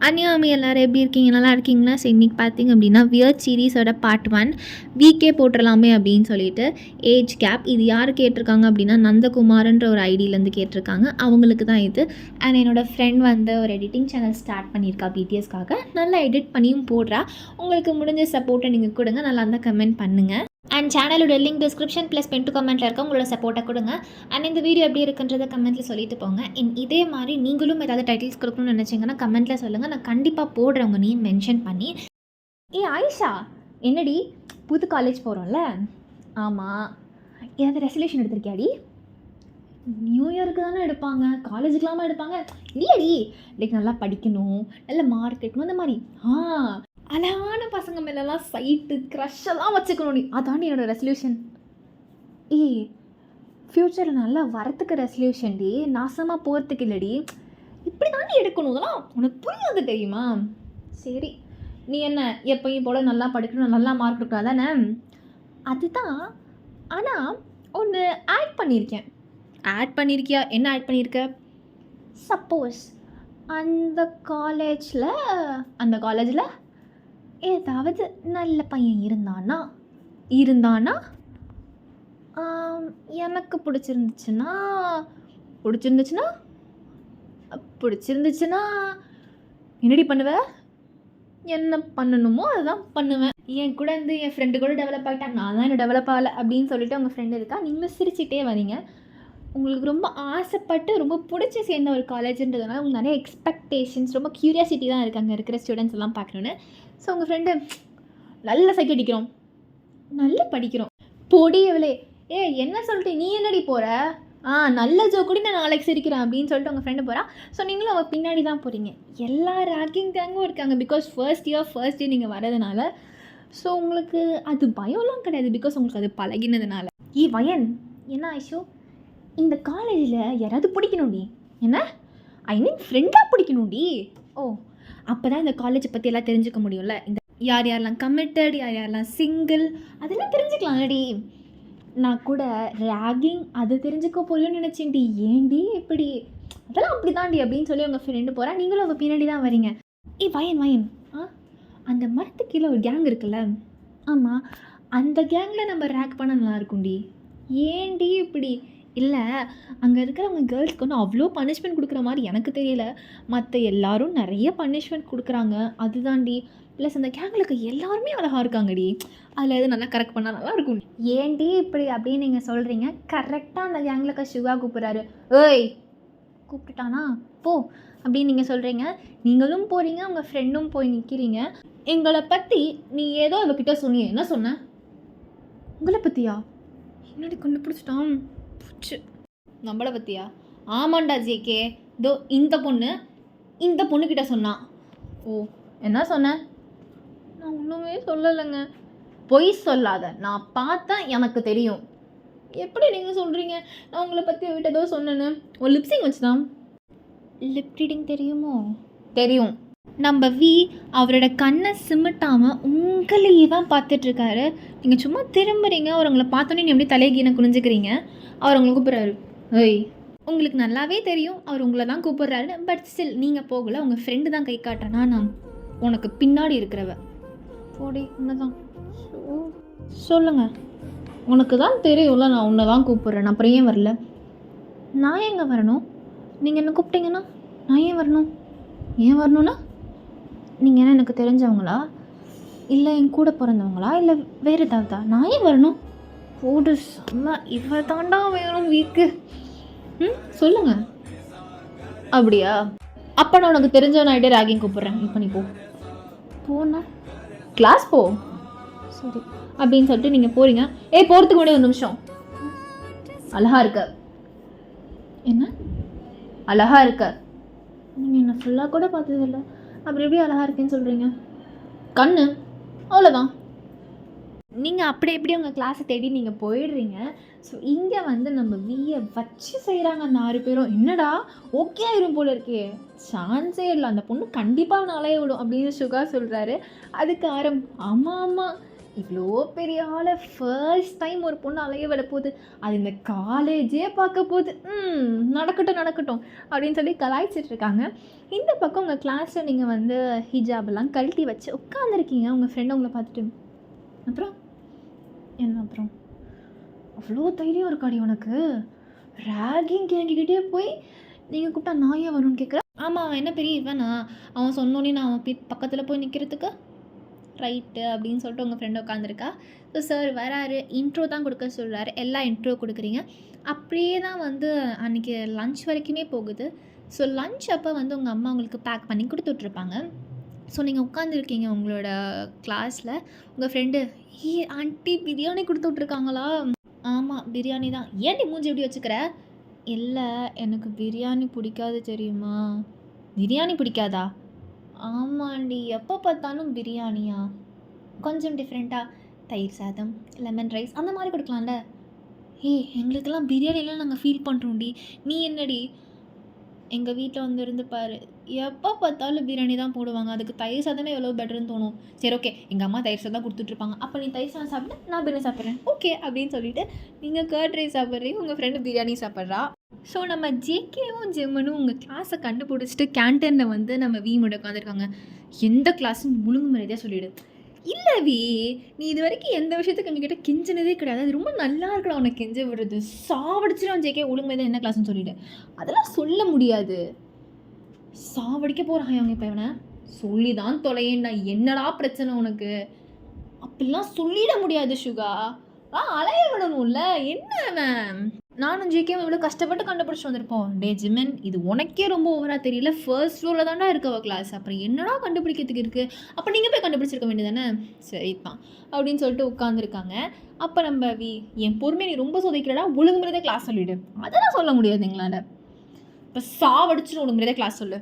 அன்னியாமி எல்லோரும் எப்படி இருக்கீங்க? நல்லா இருக்கீங்களா? ஸோ இன்றைக்கி பார்த்திங்க அப்படின்னா வியர்ட் சீரீஸோட பார்ட் 1 வீக்கே போட்டுடலாமே அப்படின்னு சொல்லிட்டு ஏஜ் கேப் இது யார் கேட்டிருக்காங்க அப்படின்னா நந்தகுமார்ன்ற ஒரு ஐடியிலேருந்து கேட்டிருக்காங்க. அவங்களுக்கு தான் இது. அண்ட் என்னோடய ஃப்ரெண்ட் வந்து ஒரு எடிட்டிங் சேனல் ஸ்டார்ட் பண்ணியிருக்கா பிடிஎஸ்க்காக. நல்லா எடிட் பண்ணியும் போடுறா. உங்களுக்கு முடிஞ்ச சப்போர்ட்டை நீங்கள் கொடுங்க. நல்லா இருந்தால் கமெண்ட் பண்ணுங்கள். அண்ட் சேனலோட link description plus pinned கமெண்ட்டில் இருக்க உங்களோட சப்போர்ட்டை கொடுங்க. அண்ட் இந்த வீடியோ எப்படி இருக்குன்றதை கமெண்ட்டில் சொல்லிட்டு போங்க. இதே மாதிரி நீங்களும் ஏதாவது டைட்டில்ஸ் கொடுக்கணும்னு நினச்சிங்கன்னா கமெண்ட்டில் சொல்லுங்கள். நான் கண்டிப்பாக போடுறேன் உங்கள் நேம் மென்ஷன் பண்ணி. ஆயிஷா என்னடி புது காலேஜ் போகிறோம்ல? ஆமாம். ஏதாவது ரெசல்யூஷன் எடுத்திருக்கியாடி? நியூ இயருக்கு தானே எடுப்பாங்க, காலேஜுக்கெல்லாமா எடுப்பாங்க? இல்லையடி, லைக் நல்லா படிக்கணும், நல்ல மார்க் எடுக்கணும், அந்த மாதிரி. அழகான பசங்க மேலெல்லாம் சைட்டு க்ரஷெல்லாம் வச்சுக்கணும். நீ அதாண்டி என்னோடய ரெசல்யூஷன். ஃப்யூச்சரில் நல்லா வரத்துக்கு ரெசல்யூஷன் டி, நாசமாக போகிறதுக்கு இல்லடி. இப்படி தாண்டி எடுக்கணும். அதெல்லாம் உனக்கு புரியாது தெரியுமா? சரி, நீ என்ன எப்பயும் போல் நல்லா படிக்கணும், நல்லா மார்க் எடுக்கணும் தானே? அதுதான். ஆனால் ஒன்று ஆட் பண்ணியிருக்கேன். ஆட் பண்ணியிருக்கியா? என்ன ஆட் பண்ணியிருக்க? சப்போஸ் அந்த காலேஜில் ஏதாவது நல்ல பையன் இருந்தானா எனக்கு பிடிச்சிருந்துச்சுன்னா என்னடி பண்ணுவ? என்ன பண்ணணுமோ அதுதான் பண்ணுவேன். என் கூட இருந்து என் ஃப்ரெண்டு கூட டெவலப் ஆகிட்டாங்க, நான் தான் என்ன டெவலப் ஆகலை அப்படின்னு சொல்லிட்டு உங்கள் ஃப்ரெண்டு இருக்கா. நீங்களும் சிரிச்சிட்டே வரீங்க. உங்களுக்கு ரொம்ப ஆசைப்பட்டு ரொம்ப பிடிச்சி சேர்ந்த ஒரு காலேஜுன்றதுனால உங்களுக்கு நிறைய எக்ஸ்பெக்டேஷன்ஸ், ரொம்ப க்யூரியாசிட்டி தான் இருக்குது அங்கே இருக்கிற ஸ்டூடெண்ட்ஸ் எல்லாம் பார்க்கணுன்னு. ஸோ உங்கள் ஃப்ரெண்டு நல்ல சைட் அடிக்கிறோம், நல்லா படிக்கிறோம், பொடி எவ்வளே என்ன சொல்லிட்டு நீ என்னடி போகிற? நல்ல ஜோக்கூடி நான் நாளைக்கு சிரிக்கிறேன் அப்படின்னு சொல்லிட்டு உங்கள் ஃப்ரெண்டு போகிறா. ஸோ நீங்களும் அவள் பின்னாடி தான் போகிறீங்க. எல்லா ரேக்கிங் கேங்கும் இருக்காங்க. பிகாஸ் ஃபர்ஸ்ட் இயர் நீங்கள் வரதுனால. ஸோ உங்களுக்கு அது பயம்லாம் கிடையாது. பிகாஸ் உங்களுக்கு அது பழகினதுனால. வயன் என்ன ஆயிஷோ, இந்த காலேஜில் யாராவது பிடிக்கணும்டி. என்ன ஐ மீன் ஃப்ரெண்டாக பிடிக்கணும்டி. அப்போ தான் இந்த காலேஜை பற்றி எல்லாம் தெரிஞ்சுக்க முடியும்ல. இந்த யார் யாரெல்லாம் கமிட்டட், யார் யாரெல்லாம் சிங்கிள், அதெல்லாம் தெரிஞ்சுக்கலாம்டி. நான் கூட ரேகிங் அது தெரிஞ்சுக்க போறியோன்னு நினச்சேன்டி. ஏன்டி இப்படி? அதெல்லாம் அப்படி தாண்டி அப்படின்னு சொல்லி உங்கள் ஃப்ரெண்டு போகிறா. நீங்களும் உங்கள் பின்னாடி தான் வரீங்க. வயன் அந்த மரத்து கீழே ஒரு கேங் இருக்குல்ல? ஆமாம், அந்த கேங்கில் நம்ம ரேக் பண்ண நல்லா இருக்கும்டி. ஏன்டி இப்படி? இல்லை, அங்கே இருக்கிறவங்க கேர்ள்ஸ்க்கு ஒன்றும் அவ்வளோ பனிஷ்மெண்ட் கொடுக்குற மாதிரி எனக்கு தெரியல. மற்ற எல்லோரும் நிறைய பனிஷ்மெண்ட் கொடுக்குறாங்க, அதுதான்டி. ப்ளஸ் அந்த கேங்களுக்கு எல்லாருமே அழகாக இருக்காங்கடி. அதில் எது நல்லா கரெக்ட் பண்ணால் நல்லா இருக்கும். ஏன்டி இப்படி அப்படின்னு நீங்கள் சொல்கிறீங்க. கரெக்டாக அந்த கேங்கில் இருக்க சிவா கூப்பிட்றாரு. கூப்பிட்டுட்டானா போ அப்படின்னு நீங்கள் சொல்கிறீங்க. நீங்களும் போகிறீங்க, உங்கள் ஃப்ரெண்டும் போய் நிற்கிறீங்க. எங்களை பற்றி நீ ஏதோ அவகிட்ட சொன்னியே, என்ன சொன்ன? உங்களை பற்றியா? என்னடி கண்டுபிடிச்சிட்டான்? நம்மளை பற்றியா? ஆமாண்டா ஜேகே, இதோ இந்த பொண்ணுக்கிட்ட சொன்னான். என்ன சொன்ன? நான் ஒன்றுமே சொல்லலைங்க. பொய் சொல்லாத, நான் பார்த்தேன், எனக்கு தெரியும். எப்படி நீங்கள் சொல்கிறீங்க நான் உங்களை பற்றி விட்டு ஏதோ சொன்னேன்னு? லிப்ஸிங் வச்சுதான். லிப் ரீடிங் தெரியுமோ? தெரியும். நம்ம அவரோட கண்ணை சிமிட்டாமல் உங்களையே தான் பார்த்துட்ருக்காரு. நீங்கள் சும்மா திரும்புறீங்க, அவர் உங்களை பார்த்தோன்னே நீ எப்படி தலைகீனை குனிஞ்சிக்கிறீங்க. அவர் உங்களை கூப்பிட்றாரு. உங்களுக்கு நல்லாவே தெரியும் அவர் உங்களை தான் கூப்பிட்றாரு. பட் ஸ்டில் நீங்கள் போகலை, உங்கள் ஃப்ரெண்டு தான் கை காட்டுறேன்னா நான் உனக்கு பின்னாடி இருக்கிறவ. போடி உன்னை தான் சொல்லுங்கள். உனக்கு தான் தெரியும்ல நான் உன்னை தான் கூப்பிட்றேன், அப்புறம் ஏன் வரல? நான் எங்கே வரணும்? நீங்கள் என்ன கூப்பிட்டீங்கன்னா நான் ஏன் வரணும்? ஏன் வரணும்னா நீங்கள் என்ன எனக்கு தெரிஞ்சவங்களா, இல்லை என் கூட பிறந்தவங்களா, இல்லை வேறு ஏதாவதா? நான் ஏன் வரணும்? போடு செம்ம, இவ தாண்டா வேணும் வீக்கு. சொல்லுங்கள். அப்படியா? அப்போ நான் உனக்கு தெரிஞ்சவன் ஆகிட்டே ரேகிங் கூப்பிட்றேன். இப்போ நீ போனா கிளாஸ் போ. சரி அப்படின்னு சொல்லிட்டு நீங்கள் போகிறீங்க. போகிறதுக்கு முன்னாடி ஒரு நிமிஷம். அழகா இருக்க. என்ன அழகா இருக்க? நீங்கள் என்ன ஃபுல்லாக கூட பார்த்ததில்ல, அப்படி எப்படி அழகாக இருக்கேன்னு சொல்கிறீங்க? கண்ணு அவ்வளோதான். நீங்கள் அப்படி எப்படி உங்கள் கிளாஸை தேடி நீங்கள் போயிடுறீங்க. ஸோ இங்கே வந்து நம்ம வச்சு செய்கிறாங்க அந்த 6 பேரும். என்னடா ஓகே ஆயிரும் போல இருக்கே, சான்ஸே இல்லை, அந்த பொண்ணு கண்டிப்பாக நாளையே விடும் அப்படின்னு சுகா சொல்கிறாரு. அதுக்கு ஆமாம் இவ்வளோ பெரிய ஆளை ஃபர்ஸ்ட் டைம் ஒரு பொண்ணு அலைய விட போகுது, அது இந்த காலேஜே பார்க்க போகுது, நடக்கட்டும் நடக்கட்டும் அப்படின்னு சொல்லி கலாய்ச்சிட்டு இருக்காங்க. இந்த பக்கம் உங்கள் கிளாஸில் நீங்கள் வந்து ஹிஜாபெல்லாம் கழட்டி வச்சு உட்காந்துருக்கீங்க. உங்கள் ஃப்ரெண்டு உங்களை பார்த்துட்டு, அப்புறம் என்ன அப்புறம், அவ்வளோ தைரியம் இருக்காடி உனக்கு, ரேகிங் கேங்கிக்கிட்டே போய் நீங்கள் கூப்பிட்டா நான் ஏன் வரும்னு கேட்குறேன். ஆமாம், அவன் என்ன பெரிய இவனா, அவன் சொன்னோன்னே நான் அவன் பக்கத்தில் போய் நிற்கிறதுக்கு, ரைட்டு அப்படின்னு சொல்லிட்டு உங்கள் ஃப்ரெண்டு உட்காந்துருக்கா. ஸோ சார் வராரு, இன்ட்ரோ தான் கொடுக்க சொல்கிறாரு, எல்லா இன்ட்ரோ கொடுக்குறீங்க. அப்படியே தான் வந்து அன்றைக்கி லன்ச் வரைக்குமே போகுது. ஸோ லன்ச் அப்போ வந்து உங்கள் அம்மா உங்களுக்கு பேக் பண்ணி கொடுத்துட்ருப்பாங்க. ஸோ நீங்கள் உட்காந்துருக்கீங்க உங்களோட கிளாஸில், உங்கள் ஃப்ரெண்டு, ஆண்டி பிரியாணி கொடுத்து விட்ருக்காங்களா? ஆமாம் பிரியாணி தான். ஏன்டி மூஞ்சி எப்படி வச்சுக்கிற? இல்லை எனக்கு பிரியாணி பிடிக்காது தெரியுமா. பிரியாணி பிடிக்காதா? ஆமாண்டி, எப்போ பார்த்தாலும் பிரியாணியா? கொஞ்சம் டிஃப்ரெண்ட்டாக தயிர் சாதம், லெமன் ரைஸ் அந்த மாதிரி கொடுக்கலாம்ல. எங்களுக்கெல்லாம் பிரியாணிலாம் நாங்கள் ஃபீல் பண்ணுறோம்டி, நீ என்னடி? எங்கள் வீட்டில் வந்து இருந்து பாரு, எப்போ பார்த்தாலும் பிரியாணி தான் போடுவாங்க, அதுக்கு தயிர் சாதமே எவ்வளோ பெட்டர்னு தோணும். சரி ஓகே, எங்கள் அம்மா தயிர் சாதம் கொடுத்துட்ருப்பாங்க, அப்போ நீ தயிர் சாதம் சாப்பிட்டு நான் பிரியாணி சாப்பிட்றேன் ஓகே அப்படின்னு சொல்லிட்டு நீங்கள் கர்ட் ரைஸ் சாப்பிட்றீங்க, உங்கள் ஃப்ரெண்டு பிரியாணி சாப்பிட்றா. ஸோ நம்ம ஜேகேவும் ஜெம்மனும் உங்கள் கிளாஸை கண்டுபிடிச்சிட்டு கேன்டீனில் வந்து நம்ம வீமோட உட்காந்துருக்காங்க. எந்த கிளாஸும் முழுங்கு மரியாதையாக சொல்லிவிடு. இல்லை வி, நீ இது வரைக்கும் எந்த விஷயத்துக்கு எங்ககிட்ட கெஞ்சினதே கிடையாது, அது ரொம்ப நல்லா இருக்கணும் உனக்கு கெஞ்ச விடுறது, சாவடிச்சிடும் ஜேகே, ஒழுங்கு மரியாதை என்ன கிளாஸ்ன்னு சொல்லிவிடு. அதெல்லாம் சொல்ல முடியாது, சாவடிக்க போகிறாங்க அவங்க. இப்போ இவனை சொல்லி தான் தொலையேண்டா, என்னடா பிரச்சனை உனக்கு? அப்படிலாம் சொல்லிட முடியாது சுகா, அலைய விடணும்ல. என்ன நானும் ஜேகே இவ்வளோ கஷ்டப்பட்டு கண்டுபிடிச்சி வந்திருப்போம். டே ஜிமன், இது உனக்கே ரொம்ப ஓவராக தெரியல, ஃபர்ஸ்ட் ஃப்ளோரில் தான்டா இருக்கவ கிளாஸ், அப்புறம் என்னடா கண்டுபிடிக்கிறதுக்கு இருக்குது? அப்போ நீங்கள் போய் கண்டுபிடிச்சிருக்க வேண்டியதானே? சரிதான் அப்படின்னு சொல்லிட்டு உட்காந்துருக்காங்க. அப்போ நம்ம என் பொறுமையை நீ ரொம்ப சொதைக்கிறடா, ஒழுங்குமுறையதே கிளாஸ் சொல்லிவிடு. அதெல்லாம் சொல்ல முடியாது எங்களால். இப்போ சாவடிச்சுன்னு ஒழுங்குமுறையதே கிளாஸ் சொல்லு.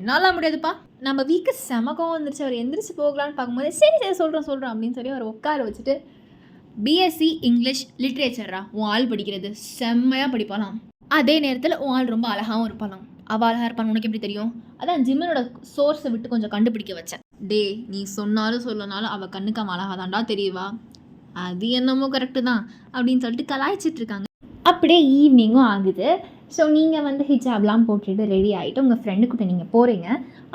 என்னால் முடியாதுப்பா. நம்ம வீக்கு செமக்கம் வந்துருச்சு. அவர் எந்திரிச்சு போகலான்னு பார்க்கும்போது சரி சொல்கிறேன் அப்படின்னு சொல்லி அவர் உட்கார வச்சுட்டு, பிஎஸ்சி இங்கிலீஷ் லிட்ரேச்சரா உன் ஆள் படிக்கிறது செம்மையாக படிப்பாலாம், அதே நேரத்தில் உன் ஆள் ரொம்ப அழகாகவும் இருப்பாலாம். அவள் அழகாக இருப்பான்னு உனக்கு எப்படி தெரியும்? அதான் ஜிம்மனோட சோர்ஸை விட்டு கொஞ்சம் கண்டுபிடிக்க வச்சேன். டே நீ சொன்னாலும் சொல்லனாலும் அவள் கண்ணுக்கு அவன் அழகாக தான்டா தெரியவா, அது என்னமோ கரெக்டு தான் அப்படின்னு சொல்லிட்டு கலாய்ச்சிட்டு இருக்காங்க. அப்படியே ஈவினிங்கும் ஆகுது. ஸோ நீங்கள் வந்து ஹிஜாப்லாம் போட்டுட்டு ரெடி ஆகிட்டு உங்கள் ஃப்ரெண்டுக்கிட்ட நீங்கள் போகிறீங்க.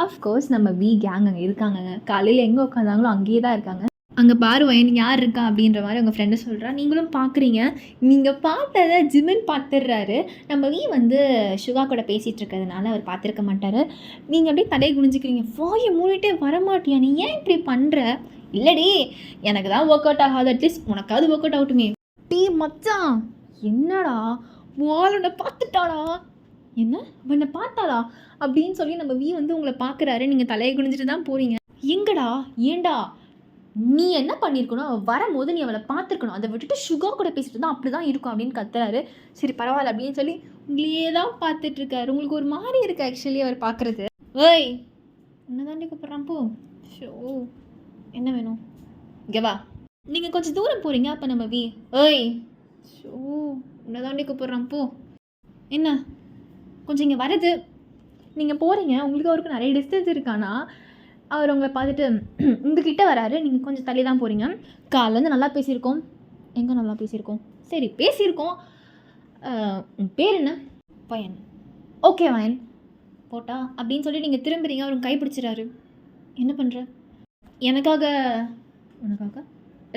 அஃப்கோர்ஸ் நம்ம கேங் அங்கே இருக்காங்க, காலையில் எங்கே உட்காந்தாங்களோ அங்கேயே தான் இருக்காங்க. அங்கே பாரு வயன் யார் இருக்கா அப்படின்ற மாதிரி உங்கள் ஃப்ரெண்டு சொல்கிறா. நீங்களும் பார்க்குறீங்க, நீங்கள் பார்த்ததை ஜிமின் பார்த்துடுறாரு. நம்ம வந்து சுகா கூட பேசிகிட்டு இருக்கிறதுனால அவர் பார்த்துருக்க மாட்டார். நீங்கள் அப்படியே தலையை குனிஞ்சிக்கிறீங்க, வாயை மூடிட்டே வரமாட்டியா, நீ ஏன் இப்படி பண்ணுற? இல்லடி எனக்கு தான் ஒர்க் அவுட் ஆகாது, அட்லீஸ்ட் உனக்காவது ஒர்க் அவுட் ஆகட்டுமே. டீ மச்சான் என்னடா வாளோட பார்த்துட்டாடா, என்ன அவனை பார்த்தாளா அப்படின்னு சொல்லி நம்ம வந்து உங்களை பார்க்குறாரு. நீங்கள் தலையை குனிஞ்சிட்டு தான் போகிறீங்க. எங்கடா ஏண்டா நீ என்ன பண்ணியிருக்கணும், அவள் வரும்போது நீ அவளை பார்த்துருக்கணும், அதை விட்டுட்டு சுகா கூட பேசிட்டு தான் அப்படி தான் இருக்கும் அப்படின்னு கத்துறாரு. சரி பரவாயில்ல அப்படின்னு சொல்லி உங்களையே தான் பார்த்துட்ருக்காரு. உங்களுக்கு ஒரு மாதிரி இருக்குது ஆக்சுவலி அவர் பார்க்குறது. ஏய் என்ன தாண்டி கூப்பிட்றான் போ. ஷோ என்ன வேணும் இங்கே வா. நீங்கள் கொஞ்சம் தூரம் போகிறீங்க. அப்போ நம்ம ஏய் ஷோ என்ன தாண்டி கூப்பிட்றான் போ. என்ன கொஞ்சம் இங்கே வருது, நீங்கள் போகிறீங்க, உங்களுக்கு அவருக்கு நிறைய டிஸ்டன்ஸ் இருக்கானா. அவர் உங்களை பார்த்துட்டு உங்ககிட்ட வராரு, நீங்கள் கொஞ்சம் தள்ளி தான் போகிறீங்க. காலேருந்து நல்லா பேசியிருக்கோம். எங்கே நல்லா பேசியிருக்கோம்? சரி பேசியிருக்கோம். உன் பேர் என்ன? பையன். ஓகே வயன் போட்டா அப்படின்னு சொல்லி நீங்கள் திரும்புறீங்க. அவர் கை பிடிச்சிடாரு. என்ன பண்ணுற? உனக்காக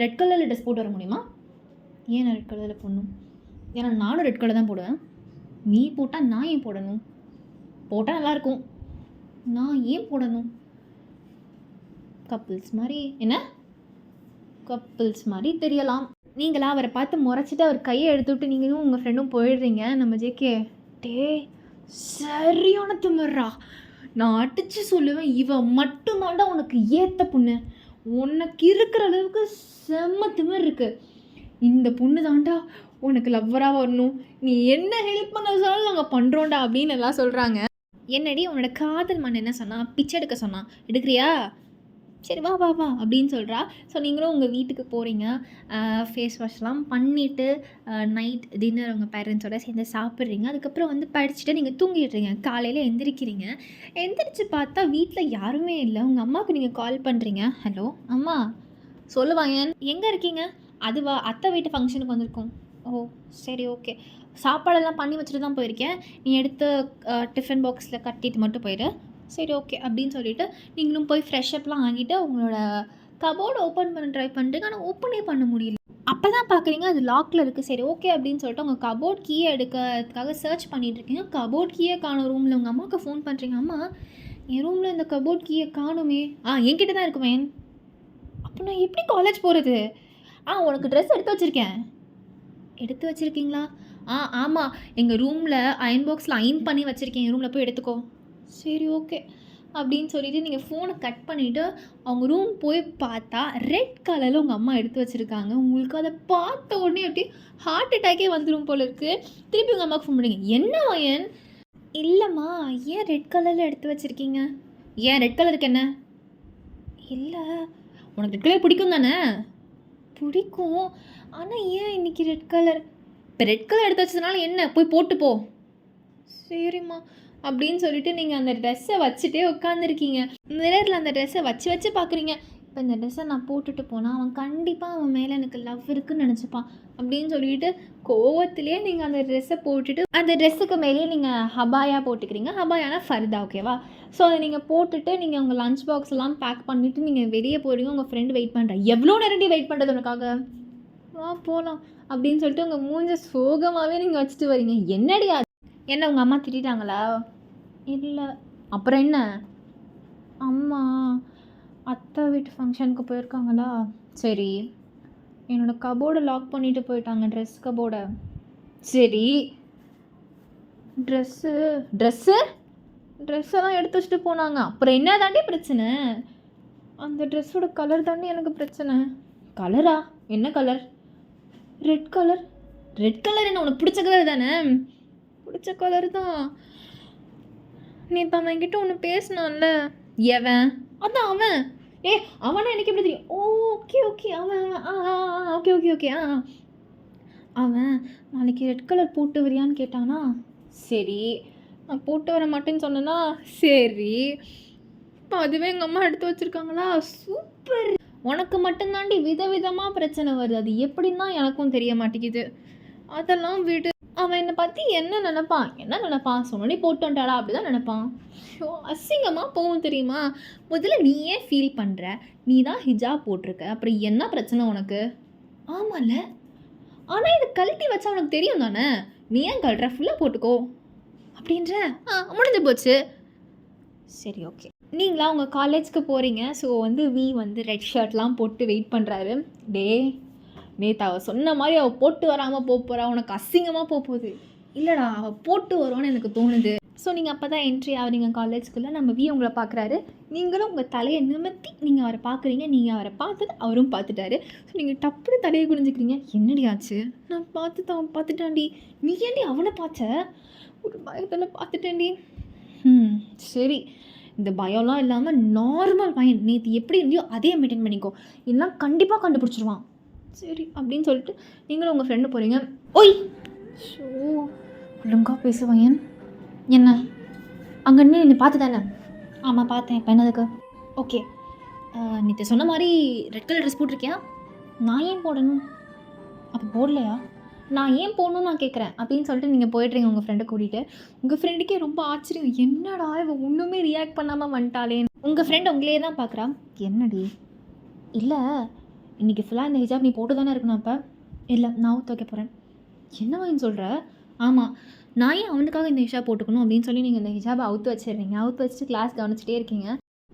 ரெட் கலரில் ட்ரெஸ் போட்டு வர முடியுமா? ஏன் நான் ரெட் கலரில் போடணும்? ஏன்னா நானும் ரெட் கலர் தான் போடுவேன். நீ போட்டால் நான் ஏன் போடணும்? போட்டால் நல்லாயிருக்கும், நான் ஏன் போடணும்? கப்பிள்ஸ் மாதிரி. என்ன கப்பிள்ஸ் மாதிரி தெரியலாம். நீங்களா அவரை பார்த்து முறைச்சிட்டு அவர் கையை எடுத்துவிட்டு நீங்களும் உங்கள் ஃப்ரெண்டும் போயிடுறீங்க. நம்ம ஜேகே டே சரியான திமிர்றா, நான் அடித்து சொல்லுவேன், இவன் மட்டும்தாண்டா உனக்கு ஏற்ற பொண்ணு, உனக்கு இருக்கிற அளவுக்கு செம்ம திமிர் இருக்குது, இந்த பொண்ணு தாண்டா உனக்கு லவ்வராக வரணும், நீ என்ன ஹெல்ப் பண்ண சொன்னாலும் நாங்கள் பண்ணுறோண்டா அப்படின்னு எல்லாம் சொல்கிறாங்க. என்னடி உன்னோட காதல் மண் என்ன சொன்னான்? பிச்சை எடுக்க சொன்னான், எடுக்கிறியா? சரி வா வா வா அப்படின்னு சொல்கிறா. ஸோ நீங்களும் உங்கள் வீட்டுக்கு போகிறீங்க. ஃபேஸ் வாஷ்லாம் பண்ணிவிட்டு நைட் டின்னர் உங்கள் பேரண்ட்ஸோடு சேர்ந்து சாப்பிட்றீங்க. அதுக்கப்புறம் வந்து படிச்சுட்டு நீங்கள் தூங்கிடுறீங்க. காலையில் எந்திரிக்கிறீங்க. எந்திரிச்சு பார்த்தா வீட்டில் யாருமே இல்லை. உங்கள் அம்மாவுக்கு நீங்கள் கால் பண்ணுறீங்க. ஹலோ அம்மா, சொல்லுவாங்க. எங்கே இருக்கீங்க? அதுவா, அத்தை வீட்டு ஃபங்க்ஷனுக்கு வந்திருக்கோம். ஓ சரி ஓகே. சாப்பாடெல்லாம் பண்ணி வச்சுட்டு தான் போயிருக்கேன். நீ எடுத்து டிஃபன் பாக்ஸில் கட்டிட்டு மட்டும் போயிடு. சரி ஓகே அப்படின்னு சொல்லிவிட்டு நீங்களும் போய் ஃப்ரெஷ்அப்லாம் ஆகிட்டு உங்களோட கபோர்டு ஓப்பன் பண்ண ட்ரை பண்ணிட்டு ஆனால் ஓப்பனே பண்ண முடியல. அப்போ தான் பார்க்குறீங்க அது லாக்கில் இருக்குது. சரி ஓகே அப்படின்னு சொல்லிட்டு உங்கள் கபோர்ட் கீயை எடுக்கிறதுக்காக சர்ச் பண்ணிகிட்ருக்கீங்க. கபோர்ட் கீயை காணும். ரூமில் உங்கள் அம்மாவுக்கு ஃபோன் பண்ணுறீங்க. அம்மா என் ரூமில் இந்த கபோர்ட் கீயை காணுமே. என்கிட்ட தான் இருக்குமேன். அப்போ நான் எப்படி காலேஜ் போகிறது? உனக்கு ட்ரெஸ் எடுத்து வச்சுருக்கேன். எடுத்து வச்சுருக்கீங்களா? ஆமாம், எங்கள் ரூமில் அயன் பாக்ஸில் அயன் பண்ணி வச்சுருக்கேன். என் ரூமில் போய் எடுத்துக்கோ. சரி ஓகே அப்படின்னு சொல்லிவிட்டு நீங்கள் ஃபோனை கட் பண்ணிவிட்டு அவங்க ரூம் போய் பார்த்தா ரெட் கலரில் உங்கள் அம்மா எடுத்து வச்சுருக்காங்க. உங்களுக்கு அதை பார்த்த உடனே அப்படி ஹார்ட் அட்டாக்கே வந்துடும் போல இருக்குது. திருப்பி உங்கள் அம்மாவுக்கு ஃபோன் பண்ணுறீங்க. என்ன வயன்? இல்லைம்மா, ஏன் ரெட் கலரில் எடுத்து வச்சுருக்கீங்க? ஏன் ரெட் கலருக்கு என்ன? இல்லை, உனக்கு ரெட் கலர் பிடிக்கும் தானே? பிடிக்கும், ஆனால் ஏன் இன்றைக்கி ரெட் கலர்? இப்போ ரெட் கலர் எடுத்து வச்சதுனால என்ன? போய் போட்டு போ. சரிம்மா அப்படின்னு சொல்லிட்டு நீங்கள் அந்த ட்ரெஸ்ஸை வச்சுட்டே உட்காந்துருக்கீங்க. மிரரில் அந்த ட்ரெஸ்ஸை வச்சு பார்க்குறீங்க. இப்போ இந்த ட்ரெஸ்ஸை நான் போட்டுட்டு போனால் அவன் கண்டிப்பாக அவன் மேலே எனக்கு லவ் இருக்குதுன்னு நினச்சிப்பான் அப்படின்னு சொல்லிட்டு கோவத்திலே நீங்கள் அந்த ட்ரெஸ்ஸை போட்டுட்டு அந்த ட்ரெஸ்ஸுக்கு மேலேயே நீங்கள் ஹபாயா போட்டுக்கிறீங்க. ஹபாயானா ஃபர்தா, ஓகேவா? ஸோ அதை நீங்கள் போட்டுட்டு நீங்கள் உங்கள் லஞ்ச் பாக்ஸ் எல்லாம் பேக் பண்ணிவிட்டு நீங்கள் வெளியே போகிறீங்க. உங்கள் ஃப்ரெண்டு வெயிட் பண்ணுறேன். எவ்வளோ நேரடி வெயிட் பண்ணுறது உனக்காக? வா போகலாம் அப்படின்னு சொல்லிட்டு உங்கள் மூஞ்ச சோகமாகவே நீங்கள் வச்சுட்டு வரீங்க. என்னடி என்ன உங்கள் அம்மா திட்டாங்களா? இல்லை. அப்புறம் என்ன? அம்மா அத்தை வீட்டு ஃபங்க்ஷனுக்கு போயிருக்காங்களா? சரி. என்னோடய கபோர்டை லாக் பண்ணிவிட்டு போயிட்டாங்க, ட்ரெஸ் கபோர்டை. சரி. ட்ரெஸ்ஸெல்லாம் எடுத்து வச்சுட்டு போனாங்க. அப்புறம் என்ன தாண்டி பிரச்சனை? அந்த ட்ரெஸ்ஸோட கலர் தாண்டி எனக்கு பிரச்சனை. கலரா? என்ன colour? Red colour. Red colour என்ன உனக்கு பிடிச்ச கலர் தானே? பிடிச்ச கலர் தான். நீ இப்போ அவன்கிட்ட ஒன்று பேசினான்ல. எவன்? அதான் அவன். அவனா எனக்கு எப்படி தெரியும்? ஓகே ஓகே அவன் ஓகே ஓகே ஓகே அவன் நாளைக்கு ரெட் கலர் போட்டு வரியான்னு கேட்டானா? சரி, நான் போட்டு வர மாட்டேன்னு சொன்னேன்னா சரி. இப்போ அதுவே எங்கள் அம்மா எடுத்து வச்சுருக்காங்களா? சூப்பர். உனக்கு மட்டும்தாண்டி விதவிதமாக பிரச்சனை வருது. அது எப்படின்னு தான் எனக்கும் தெரிய மாட்டேங்குது. அதெல்லாம் விடு. அவன் என்னை பற்றி என்ன நினைப்பான்? சொன்னி போட்டு வந்துட்டாடா அப்படி தான் நினைப்பான். ஷோ அசிங்கமாக போகும் தெரியுமா? முதல்ல நீ ஏன் ஃபீல் பண்ணுற? நீ தான் ஹிஜாப் போட்டிருக்க, அப்புறம் என்ன பிரச்சனை உனக்கு? ஆமாம்ல, ஆனால் இது கழட்டி வச்சா உனக்கு தெரியும் தானே? நீ ஏன் கழட்டுற? ஃபுல்லாக போட்டுக்கோ அப்படின்ற. முடிஞ்சு போச்சு. சரி ஓகே. நீங்களா உங்கள் காலேஜ்க்கு போகிறீங்க. ஸோ வி ரெட் ஷர்ட்லாம் போட்டு வெயிட் பண்ணுறாரு. நேற்று அவள் சொன்ன மாதிரி அவள் போட்டு வராமல் போகிறா, உனக்கு அசிங்கமாக போகுது. இல்லைடா, அவள் போட்டு வருவான்னு எனக்கு தோணுது. ஸோ நீங்கள் அப்போ தான் என்ட்ரி ஆகிறீங்க காலேஜ்குள்ளே. நம்ம உங்களை பார்க்குறாரு. நீங்களும் உங்கள் தலையை நிமிர்த்தி நீங்கள் அவரை பார்க்குறீங்க. நீங்கள் அவரை பார்த்தது அவரும் பார்த்துட்டாரு. ஸோ நீங்கள் டப்புன்னு தலையை குனிஞ்சிக்கிறீங்க. என்னடி ஆச்சு? நான் அவன் பார்த்துட்டான்டி. நீ ஏன்டி அவனை பார்த்த? ஒரு பயத்தில் பார்த்துட்டேன்டி. சரி, இந்த பயம்லாம் இல்லாமல் நார்மல் பையன் நேற்று எப்படி இருந்தியோ அதே மெயின்டைன் பண்ணிக்கோ, இல்லைனா கண்டிப்பாக கண்டுபிடிச்சிருவான். சரி அப்படின்னு சொல்லிட்டு நீங்களும் உங்கள் ஃப்ரெண்டு போகிறீங்க. ஓய் ஷோ ஒழுங்காக பேசுவாயன். என்ன அங்கே நீ பார்த்து தானே? ஆமாம் பார்த்தேன். இப்போ என்னதுக்கு? ஓகே, நேற்று சொன்ன மாதிரி ரெட் கலர் ட்ரெஸ் போட்டிருக்கியா? நான் ஏன் போடணும்? அப்போ போடலையா? நான் ஏன் போகணுன்னு நான் கேட்குறேன் அப்படின்னு சொல்லிட்டு நீங்கள் போய்ட்றீங்க உங்கள் ஃப்ரெண்டை கூட்டிகிட்டு. உங்கள் ஃப்ரெண்டுக்கே ரொம்ப ஆச்சரியம். என்னடா இவன் ஒன்றுமே ரியாக்ட் பண்ணாமல் வந்துட்டாலே. உங்கள் ஃப்ரெண்ட் உங்களே தான் பார்க்குறா. என்னடி? இல்லை, இன்றைக்கி ஃபுல்லாக இந்த ஹிஜாப் நீ போட்டு தானே இருக்கணும். அப்போ இல்லை, நான் ஊற்ற வைக்க போகிறேன். என்னவான்னு சொல்கிற? ஆமாம், நான் ஏன் அவனுக்காக இந்த ஹிஜாப் போட்டுக்கணும் அப்படின்னு சொல்லி நீங்கள் இந்த ஹிஜாபை அவுத்து வச்சிடுறீங்க. அவுத்து வச்சுட்டு கிளாஸ் கவனிச்சிட்டே இருக்கீங்க.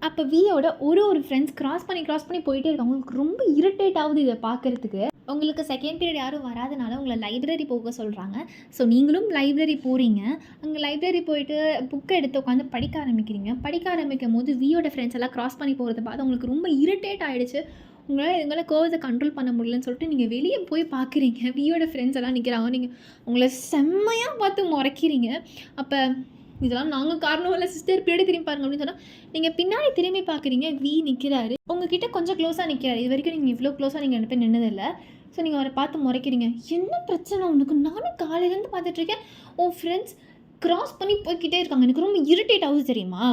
அப்போ வியோட ஒரு ஃப்ரெண்ட்ஸ் கிராஸ் பண்ணி போயிட்டே இருக்காங்க. உங்களுக்கு ரொம்ப இரிட்டேட் ஆகுது இதை பார்க்குறதுக்கு. உங்களுக்கு செகண்ட் பீரியட் யாரும் வராதனால உங்களை லைப்ரரி போக சொல்கிறாங்க. ஸோ நீங்களும் லைப்ரரி போகிறீங்க. அங்கே லைப்ரரி போயிட்டு புக்கை எடுத்து உட்காந்து படிக்க ஆரம்பிக்கும் போது வியோட ஃப்ரெண்ட்ஸ் எல்லாம் கிராஸ் பண்ணி போகிறத பார்த்து உங்களுக்கு ரொம்ப இரிட்டேட் ஆகிடுச்சு. உங்களால் இதுங்களை கோவத்தை கண்ட்ரோல் பண்ண முடியலன்னு சொல்லிட்டு நீங்கள் வெளியே போய் பார்க்குறீங்க. வியோட ஃப்ரெண்ட்ஸ் எல்லாம் நிற்கிறாங்க. நீங்கள் உங்களை செம்மையாக பார்த்து முறைக்கிறீங்க. அப்போ இதெல்லாம் நாங்கள் காரணம் இல்லை சிஸ்டர், பின்னாடி திரும்பி பாருங்க அப்படின்னு சொன்னால் நீங்கள் பின்னாடி திரும்பி பார்க்குறீங்க. நிற்கிறாரு. உங்ககிட்ட கொஞ்சம் க்ளோஸாக நிற்கிறாரு. இது வரைக்கும் நீங்கள் இவ்வளோ க்ளோஸாக நீங்கள் ரெண்டு பேர் நின்னதில்லை. ஸோ நீங்கள் அவரை பார்த்து முறைக்கிறீங்க. என்ன பிரச்சனை உனக்கு? நானும் காலையிலேருந்து பார்த்துட்ருக்கேன். உன் ஃப்ரெண்ட்ஸ் கிராஸ் பண்ணி போய்கிட்டே இருக்காங்க. எனக்கு ரொம்ப இரிட்டேட் ஆகுது தெரியுமா?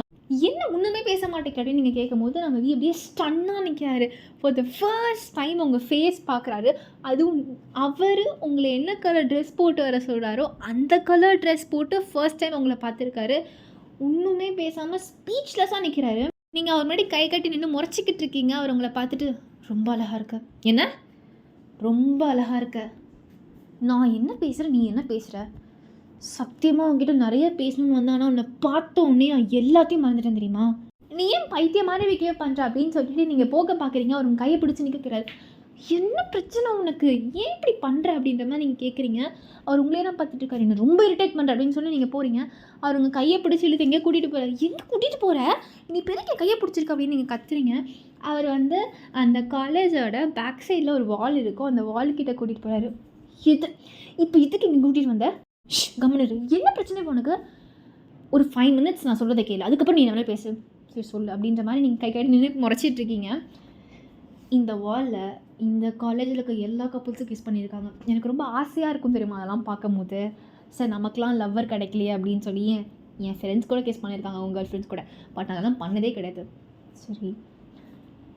என்ன ஒன்றுமே பேச மாட்டேங்கிறாரு நீங்கள் கேட்கும்போது நம்ம அப்படியே ஸ்டன்னாக நிற்கிறாரு. ஃபார் த ஃபர்ஸ்ட் டைம் உங்கள் ஃபேஸ் பார்க்குறாரு. அதுவும் அவர் உங்களை என்ன கலர் ட்ரெஸ் போட்டு வர சொல்கிறாரோ அந்த கலர் ட்ரெஸ் போட்டு ஃபர்ஸ்ட் டைம் உங்களை பார்த்துருக்காரு. ஒன்றுமே பேசாமல் ஸ்பீச்லெஸ்ஸாக நிற்கிறாரு. நீங்கள் அவர் முன்னாடி கை கட்டி நின்று முறைச்சிக்கிட்டு இருக்கீங்க. அவர் உங்களை பார்த்துட்டு ரொம்ப அழகாக இருக்க. என்ன ரொம்ப அழகாக இருக்க. நான் என்ன பேசுகிறேன், நீ என்ன பேசுகிற? சத்தியமாக உங்ககிட்ட நிறைய பேசணும்னு வந்தானா உன்னை பார்த்த உடனே எல்லாத்தையும் மறந்துட்டேன் தெரியுமா? நீ ஏன் பைத்திய மாதிரி பிஹேவ் பண்ணுற அப்படின்னு சொல்லிட்டு நீங்கள் போக பார்க்குறீங்க. அவர் உங்கள் கையை பிடிச்சி நிற்கிறாரு. என்ன பிரச்சனை உனக்கு, ஏன் இப்படி பண்ணுற அப்படின்ற மாதிரி நீங்கள் கேட்குறீங்க. அவர் உங்களே தான் பார்த்துட்டு இருக்காரு. என்ன ரொம்ப இரிட்டேட் பண்ணுற அப்படின்னு சொல்லி நீங்கள் போகிறீங்க. அவர் உங்கள் கையை பிடிச்சி இழுத்து எங்கேயோ கூட்டிகிட்டு போகிறார். எங்கே கூட்டிகிட்டு போகிற, நீ பெரிய கையை பிடிச்சிருக்க அப்படின்னு நீங்கள் கத்துறீங்க. அவர் அந்த காலேஜோட பேக் சைடில் ஒரு வால் இருக்கும். அந்த வால் கிட்டே கூட்டிகிட்டு போகிறாரு. இதுக்கு இங்கே கூட்டிகிட்டு வந்த கவனிரு, என்ன பிரச்சனை உனக்கு? ஒரு 5 minutes நான் சொல்கிறத கேளு, அதுக்கப்புறம் நீ என்ன பேசு, சரி சொல்லு அப்படின்ற மாதிரி நீங்கள் கை நின்று முறைச்சிட்ருக்கீங்க. இந்த வாலில் இந்த காலேஜில் இருக்க எல்லா கப்புள்ஸும் கிஸ் பண்ணியிருக்காங்க. எனக்கு ரொம்ப ஆசையாக இருக்கும் தெரியுமா அதெல்லாம் பார்க்கும்போது. சார் நமக்குலாம் லவ்வர் கிடைக்கலையே அப்படின்னு சொல்லி என் ஃப்ரெண்ட்ஸ் கூட கிஸ் பண்ணியிருக்காங்க, அவங்க கேர்ள் ஃப்ரெண்ட்ஸ் கூட. பட் அதெல்லாம் பண்ணதே கிடையாது. சரி,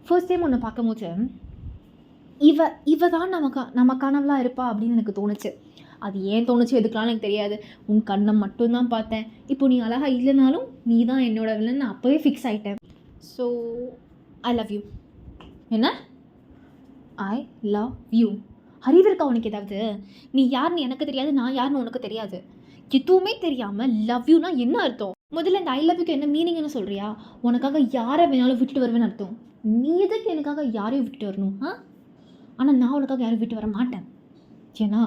ஃபர்ஸ்ட் டைம் ஒன்று பார்க்கும்போது இவ தான் நமக்கானவளாக இருப்பா அப்படின்னு எனக்கு தோணுச்சு. அது ஏன் தோணுச்சு எதுக்கெலாம் எனக்கு தெரியாது. உன் கண்ணை மட்டும்தான் பார்த்தேன். இப்போ நீ அழகாக இல்லைனாலும் நீ தான் என்னோட வில்லன், நான் அப்போவே ஃபிக்ஸ் ஆகிட்டேன். So I love you. என்ன ஐ லவ் யூ? அறிவு இருக்கா உனக்கு ஏதாவது? நீ யாருன்னு எனக்கு தெரியாது, நான் யாருன்னு உனக்கு தெரியாது. எதுவுமே தெரியாமல் லவ் யூனா என்ன அர்த்தம்? முதல்ல இந்த ஐ லவ் யூக்கு என்ன மீனிங்னு சொல்கிறியா? உனக்காக யாரை வேணாலும் விட்டுட்டு வருவேன்னு அர்த்தம். நீ எதுக்கு எனக்காக யாரையும் விட்டுட்டு வரணும்? ஆனால் நான் உனக்காக யாரும் விட்டு வர மாட்டேன். ஏன்னா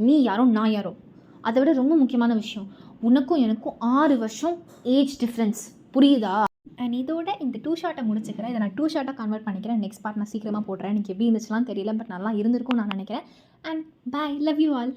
நீ யாரோ நான் யாரோ. அதை விட ரொம்ப முக்கியமான விஷயம், உனக்கும் எனக்கும் 6 வருஷம் ஏஜ் டிஃப்ரென்ஸ், புரியுதா? அண்ட் இதோட இந்த 2 ஷார்ட்டை முடிச்சுக்கிறேன். இதை நான் 2 ஷார்ட்டாக கன்வெர்ட் பண்ணிக்கிறேன். நெக்ஸ்ட் பார்ட் நான் சீக்கிரமாக போடுறேன். எனக்கு எப்படி இருந்துச்சுலாம் தெரியல, பட் நல்லா இருந்திருக்கும் நான் நினைக்கிறேன். And bye, love you all.